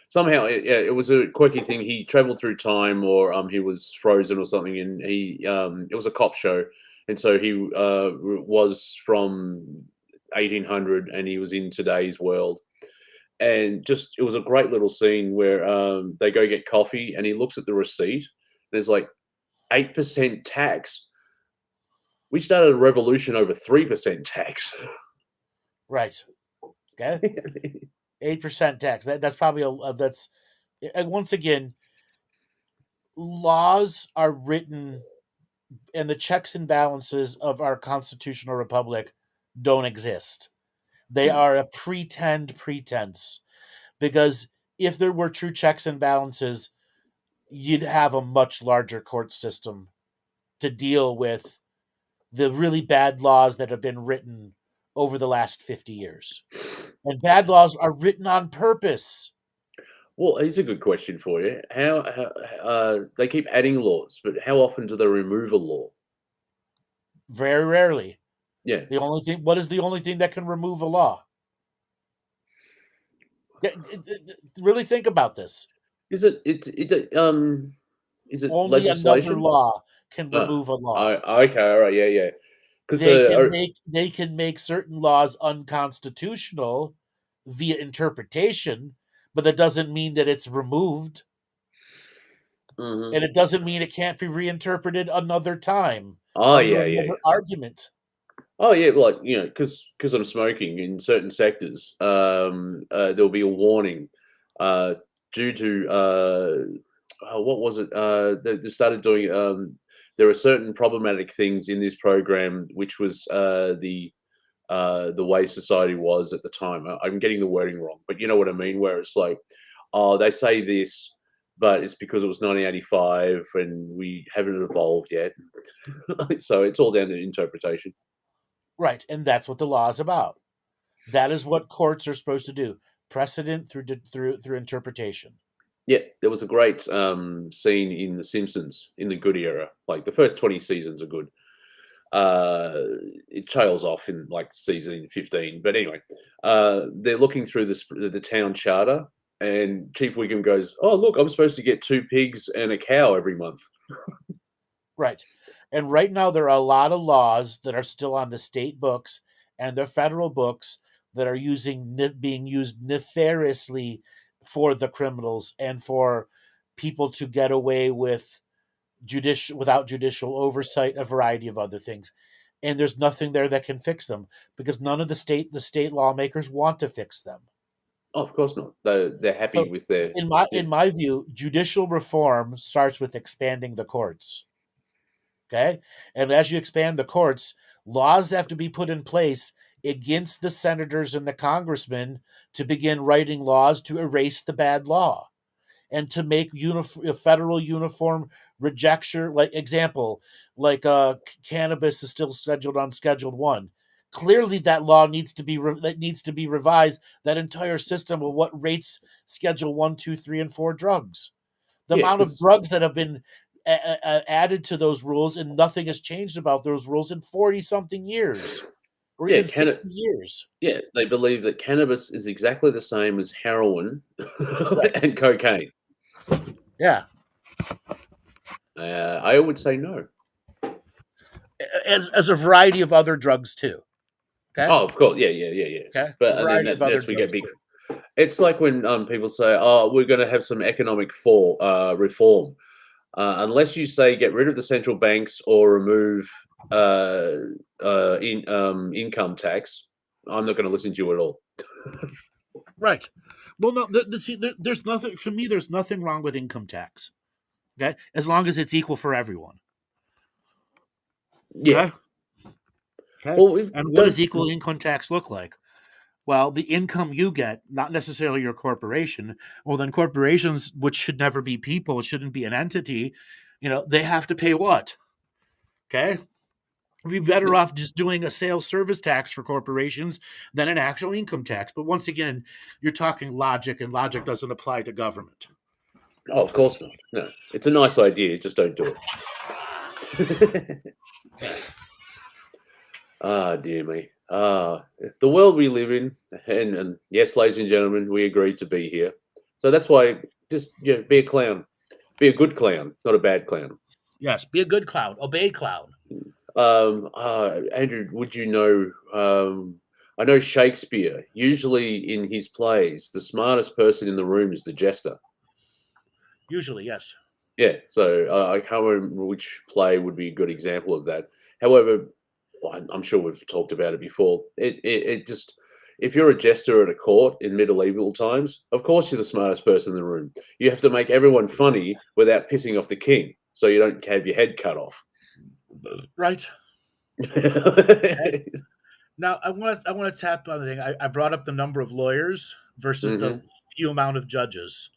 Somehow, yeah, it was a quirky thing. He traveled through time, or he was frozen or something, and it was a cop show, and so he was from 1800, and he was in today's world, and just it was a great little scene where they go get coffee, and he looks at the receipt. And there's like 8% tax. We started a revolution over 3% tax. Right. Okay. 8% tax. That's probably that's, and once again, laws are written, and the checks and balances of our constitutional republic don't exist. They Hmm. are a pretense, because if there were true checks and balances, you'd have a much larger court system to deal with the really bad laws that have been written over the last 50 years. And bad laws are written on purpose. Well, here's a good question for you. How they keep adding laws, but how often do they remove a law? Very rarely. Yeah. The only thing, what is the only thing that can remove a law? Really think about this. Is is it Only another legislation? law can Ah, remove a law. okay, all right, yeah, yeah. Because They can make certain laws unconstitutional via interpretation, but that doesn't mean that it's removed, and mhm. it doesn't mean it can't be reinterpreted another time Oh under yeah, yeah, another yeah. argument. Oh yeah, like because I'm smoking in certain sectors, there'll be a warning uh, due to what was it? They started doing. There are certain problematic things in this program, which was the way society was at the time. I'm getting the wording wrong, but you know what I mean. Where it's like, oh, they say this, but it's because it was 1985 and we haven't evolved yet. So it's all down to interpretation. Right, and that's what the law is about. That is what courts are supposed to do. Precedent through interpretation. Yeah, there was a great scene in The Simpsons in the good era. Like the first 20 seasons are good. Uh, it trails off in like season 15. But anyway, they're looking through the town charter, and Chief Wiggum goes, "Oh, look, I'm supposed to get 2 pigs and a cow every month." Right. And right now, there are a lot of laws that are still on the state books and the federal books that are being used nefariously for the criminals and for people to get away with without judicial oversight, a variety of other things. And there's nothing there that can fix them, because none of the state lawmakers want to fix them. Oh, of course not. They're happy So, with their in my yeah. in my view, judicial reform starts with expanding the courts. Okay. And as you expand the courts, laws have to be put in place against the senators and the congressmen to begin writing laws to erase the bad law and to make a federal uniform rejection. Like example, like cannabis is still scheduled on Scheduled One. Clearly, that law needs to be revised. That entire system of what rates Schedule One, Two, Three, and Four drugs, the Yeah, amount of because drugs that have been added to those rules, and nothing has changed about those rules in 40 something years, or yeah, even 60 years. yeah, they believe that cannabis is exactly the same as heroin Right. and cocaine. Yeah. I would say no. As a variety of other drugs too. Okay. Oh, of course, yeah, yeah, yeah, yeah. Okay. A But and then variety of other that's we get drugs big. too. It's like when people say, "Oh, we're going to have some economic reform." Unless you say get rid of the central banks or remove income tax, I'm not going to listen to you at all. Right. Well, no, see, there's nothing for me. There's nothing wrong with income tax. Okay, as long as it's equal for everyone. Yeah. Okay. Okay. Well, we And what don't. does equal income tax look like? Well, the income you get, not necessarily your corporation. Well, then corporations, which should never be people, shouldn't be an entity, they have to pay what? Okay. We'd be better off just doing a sales service tax for corporations than an actual income tax. But once again, you're talking logic, and logic doesn't apply to government. Oh, of course not. No, it's a nice idea. Just don't do it. Ah, dear me. Ah, the world we live in, and yes, ladies and gentlemen, we agreed to be here. So that's why just be a clown, be a good clown, not a bad clown. Yes, be a good clown, obey clown. Andrew, would you know? I know Shakespeare, usually in his plays, the smartest person in the room is the jester. Usually, yes. Yeah, so I can't remember which play would be a good example of that. However, well, I'm sure we've talked about it before. It just if you're a jester at a court in medieval times, of course you're the smartest person in the room. You have to make everyone funny without pissing off the king, so you don't have your head cut off. Right. Okay. Now, I want to tap on the thing. I brought up the number of lawyers versus the Hmm. few amount of judges.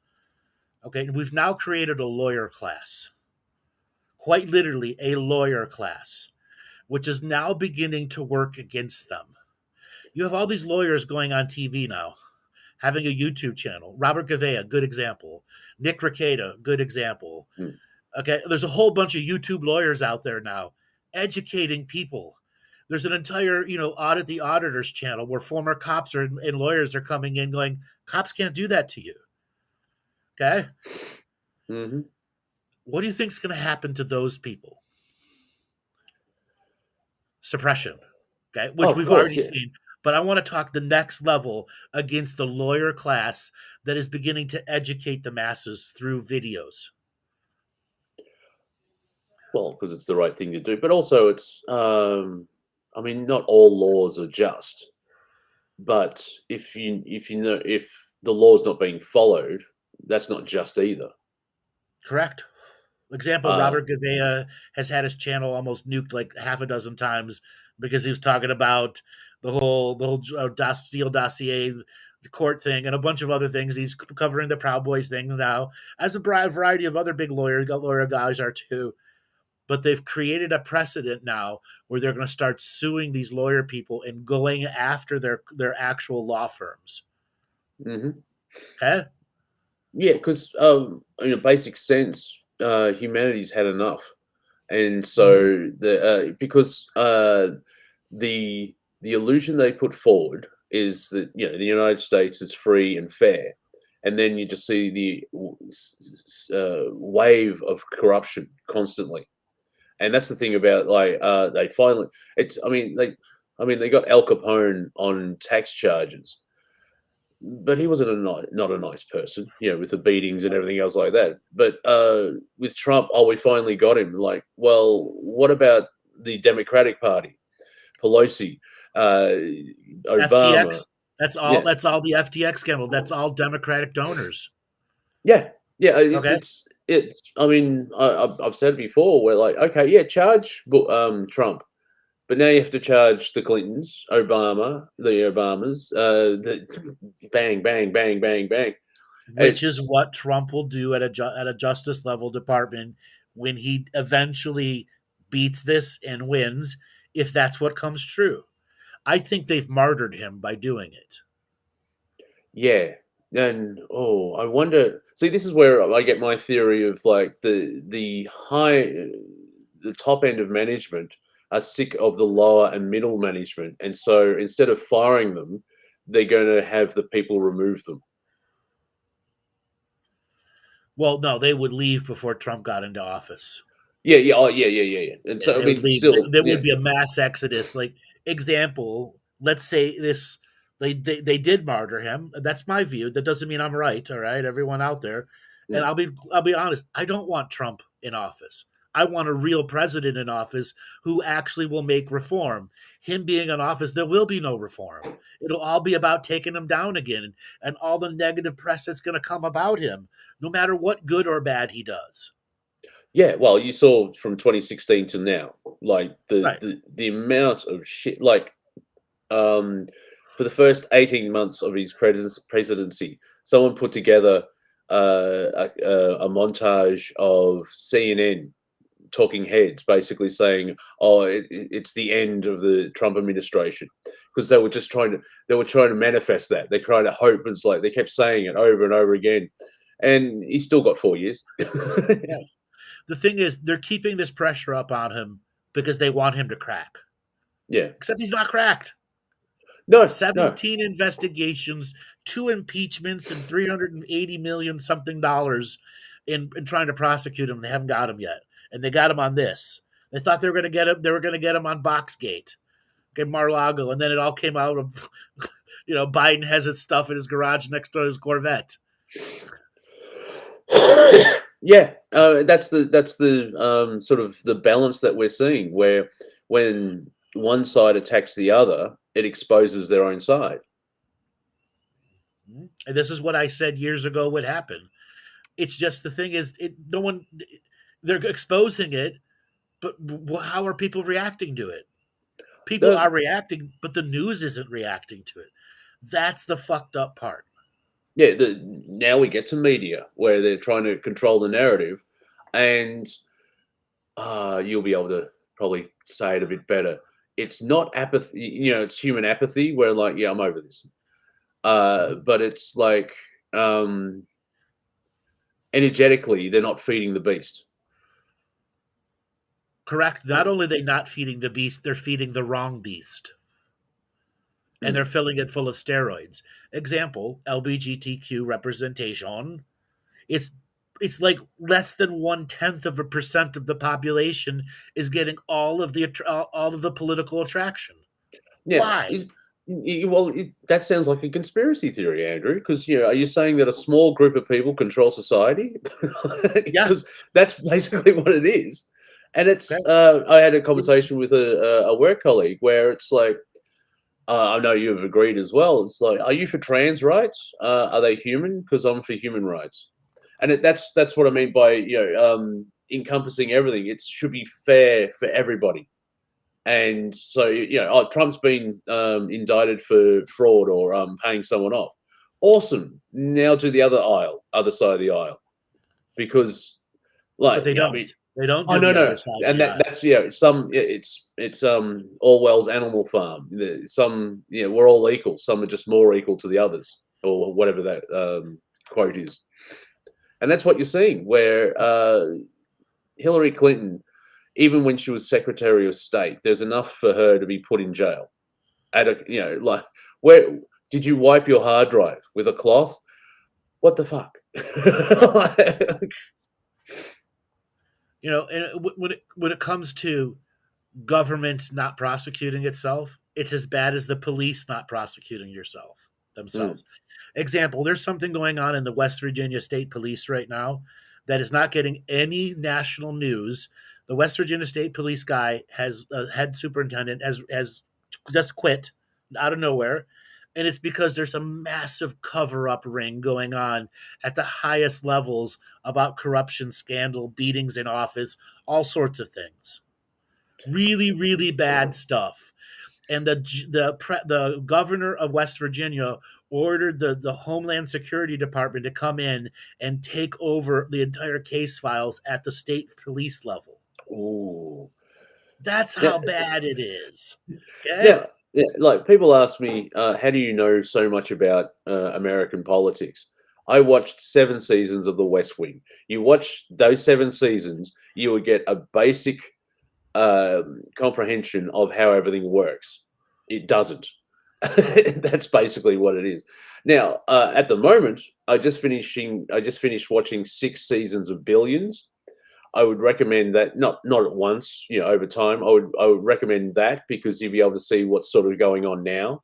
Okay, we've now created a lawyer class, quite literally a lawyer class, which is now beginning to work against them. You have all these lawyers going on TV now, having a YouTube channel. Robert Gavea, good example. Nick Rekieta, good example. Okay, there's a whole bunch of YouTube lawyers out there now educating people. There's an entire, audit the auditors channel where former cops and lawyers are coming in going, cops can't do that to you. Okay, Hmm. what do you think is going to happen to those people? Suppression. Okay, Oh, which of we've course, already yeah. seen. But I want to talk the next level against the lawyer class that is beginning to educate the masses through videos. Well, because it's the right thing to do, but also it's. I mean, not all laws are just. But if you know if the law's not being followed, that's not just either. Correct. Example, Uh, Robert Gavea has had his channel almost nuked like half a dozen times because he was talking about the whole Steele dossier, the court thing, and a bunch of other things. He's covering the Proud Boys thing now, as a variety of other big lawyer guys are too. But they've created a precedent now where they're going to start suing these lawyer people and going after their actual law firms. mhm. Okay, Yeah, because in a basic sense, humanity's had enough, and Mhm. so because the the illusion they put forward is that the United States is free and fair, and then you just see the wave of corruption constantly. And that's the thing about like they finally it's I mean they got Al Capone on tax charges, but he wasn't not a nice person, with the beatings and everything else like that. But with Trump, oh, we finally got him. Like, well, what about the Democratic Party, Pelosi, uh, Obama? FTX. That's all. Yeah, That's all the FTX scandal. That's all Democratic donors. yeah, yeah. Okay, It's. I mean, I've said it before. We're like, okay, yeah, charge Trump. But now you have to charge the Clintons, the Obamas, bang, bang, bang, bang, bang. which is It's what Trump will do at a justice level department when he eventually beats this and wins, if that's what comes true. I think they've martyred him by doing it. yeah. And I wonder. See, this is where I get my theory of like the top end of management are sick of the lower and middle management, and so instead of firing them, they're going to have the people remove them. Well, no, they would leave before Trump got into office. Yeah, yeah, oh, yeah, yeah, yeah, yeah. And Yeah, so I they would mean, leave. still, There yeah, would be a mass exodus. Like example, let's say this. They did martyr him. That's my view. That doesn't mean I'm right. All right, everyone out there, and mm, I'll be honest. I don't want Trump in office. I want a real president in office who actually will make reform. Him being in office, there will be no reform. It'll all be about taking him down again and all the negative press that's going to come about him, no matter what good or bad he does. yeah. Well, you saw from 2016 to now, like Right. the amount of shit, like um, for the first 18 months of his presidency, someone put together a montage of CNN talking heads basically saying, "Oh, it's the end of the Trump administration," because they were trying to manifest that. They're trying to hope. It's like they kept saying it over and over again, and he's still got 4 years. Yeah. The thing is, they're keeping this pressure up on him because they want him to crack. Yeah. Except he's not cracked. No, no. 17 investigations, two impeachments, and 380 million something dollars in trying to prosecute him. They haven't got him yet. And they got him on this. They thought they were going to get him. They were going to get him on Boxgate. okay, Mar-a-Lago, and then it all came out of, Biden has his stuff in his garage next to his Corvette. Yeah, that's the sort of the balance that we're seeing, where when one side attacks the other, it exposes their own side. And this is what I said years ago would happen. It's just the thing is, no one, they're exposing it, but how are people reacting to it? People The are reacting, but the news isn't reacting to it. That's the fucked up part. Yeah, now we get to media where they're trying to control the narrative, and you'll be able to probably say it a bit better. It's not apathy, it's human apathy where like, yeah, I'm over this. But it's like energetically, they're not feeding the beast. Correct. Not only are they not feeding the beast, they're feeding the wrong beast. And Mm. they're filling it full of steroids. Example, LGBTQ representation. It's it's like less than 1/10% of the population is getting all of the political attraction. Yeah, Why? well, that sounds like a conspiracy theory, Andrew. Because are you saying that a small group of people control society? Yeah. Because that's basically what it is. And Okay. it's I had a conversation with a work colleague where it's like, I know you've agreed as well. It's like, are you for trans rights? Are they human? Because I'm for human rights, and that's what I mean by encompassing everything. It should be fair for everybody. And so, Trump's been indicted for fraud or paying someone off. Awesome. Now to the other side of the aisle, because, But like, they I mean, don't. They don't oh do no, the other no, side of and the aisle. that's Orwell's Animal Farm. Some we're all equal. Some are just more equal to the others, or whatever that quote is. And that's what you're seeing, where Hillary Clinton, even when she was Secretary of State, there's enough for her to be put in jail. At a like, where did you wipe your hard drive with a cloth? What the fuck? Right. And when it comes to government not prosecuting itself, it's as bad as the police not prosecuting Mm, themselves. Example, there's something going on in the West Virginia State Police right now that is not getting any national news. The West Virginia State Police guy has head superintendent has just quit out of nowhere. And it's because there's a massive cover up ring going on at the highest levels about corruption, scandal, beatings in office, all sorts of things. Really, really bad stuff. And the governor of West Virginia ordered the Homeland Security Department to come in and take over the entire case files at the state police level. ooh. That's Now, how bad it is. Okay. now, yeah, like people ask me, how do you know so much about American politics? I watched 7 seasons of The West Wing. You watch those 7 seasons, you will get a basic comprehension of how everything works. It doesn't. That's basically what it is. Now, at the moment, I just finished watching 6 seasons of Billions. I would recommend that, not at once, over time. I would recommend that because you'll be able to see what's sort of going on now,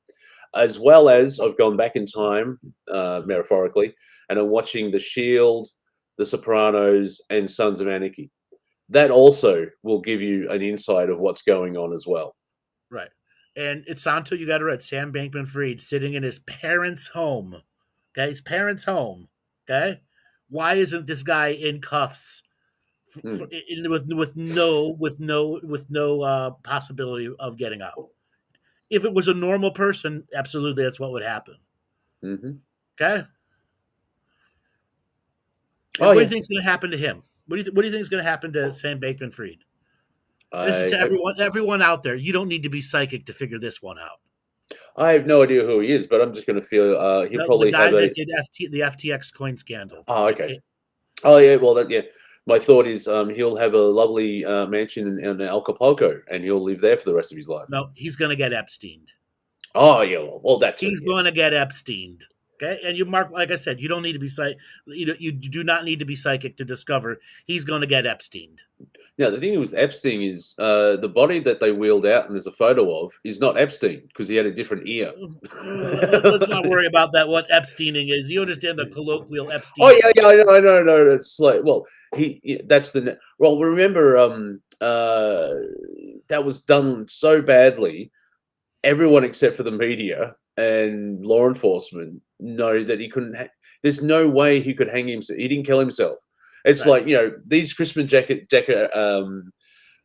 as well as I've gone back in time, metaphorically, and I'm watching The Shield, The Sopranos, and Sons of Anarchy. That also will give you an insight of what's going on as well. Right. And it's Santo, you got it right. Sam Bankman Fried sitting in his parents' home. Okay. His parents' home. Okay. Why isn't this guy in cuffs Mm, with no possibility of getting out? If it was a normal person, absolutely that's what would happen. mhm. Okay. Oh And what do you yeah, think is going to happen to him? What do you think is going to happen to Sam Bankman Fried? And this is I to have everyone out there. You don't need to be psychic to figure this one out. I have no idea who he is, but I'm just going to feel he'll The probably guy have that a. did the FTX coin scandal. Oh, That okay. came, Oh yeah, well yeah. My thought is he'll have a lovely mansion in Acapulco, and he'll live there for the rest of his life. no, he's going to get Epsteined. Oh yeah, well that's a He's going yes. to get Epsteined. Okay, and you mark, like I said, you don't need to be you do not need to be psychic to discover he's going to get Epsteined. Yeah, the thing with Epstein is the body that they wheeled out and there's a photo of is not Epstein because he had a different ear. Let's not worry about that. What Epsteining is? You understand the colloquial Oh yeah, Epsteining? yeah, I know. It's like, well, that's well. Remember, that was done so badly. Everyone except for the media and law enforcement know that he couldn't. There's no way he could hang himself. He didn't kill himself. It's Right, like these Christmas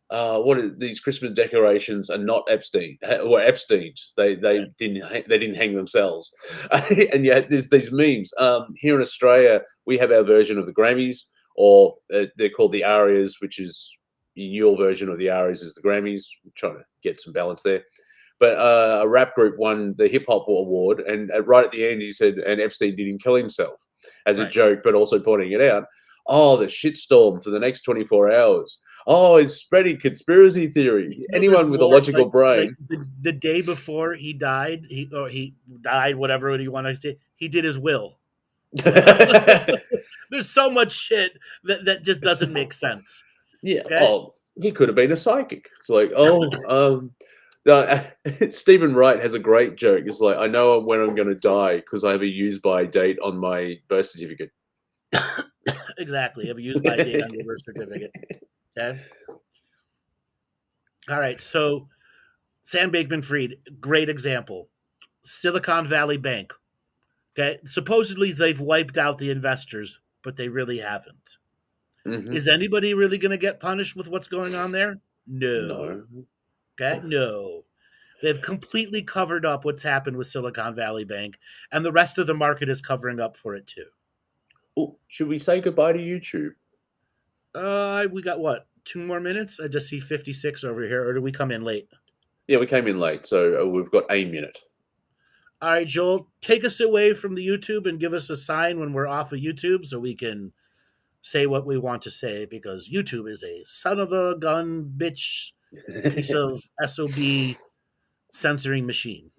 what are these Christmas decorations are not Epstein or Epstein's. right, They didn't hang themselves, and yet there's these memes. Here in Australia, we have our version of the Grammys, or they're called the Arias, which is your version of the Arias is the Grammys. I'm trying to get some balance there. But a rap group won the hip hop award, and right at the end, he said, "And Epstein didn't kill himself," as a right. joke, but also pointing it out. Oh, the shitstorm for the next 24 hours. Oh, it's spreading conspiracy theory. There's Anyone with a more. logical Like brain. the day before he died, he died, whatever you want to say. He did his will. There's so much shit that just doesn't make sense. Yeah. Okay, Oh, he could have been a psychic. It's like, Stephen Wright has a great joke. It's like, I know when I'm going to die because I have a use by date on my birth certificate. exactly. Have a use by date on your birth certificate. Okay. All right. So Sam Bankman-Fried, great example. Silicon Valley Bank. Okay. Supposedly they've wiped out the investors, but they really haven't. Hmm. Is anybody really going to get punished with what's going on there? No. No. Okay. No. They've completely covered up what's happened with Silicon Valley Bank, and the rest of the market is covering up for it too. Oh, should we say goodbye to YouTube? We got what? 2 more minutes? I just see 56 over here, or do we come in late? Yeah, we came in late, so we've got a minute. All right, Joel, take us away from the YouTube and give us a sign when we're off of YouTube so we can say what we want to say because YouTube is a son of a gun bitch piece of SOB censoring machine.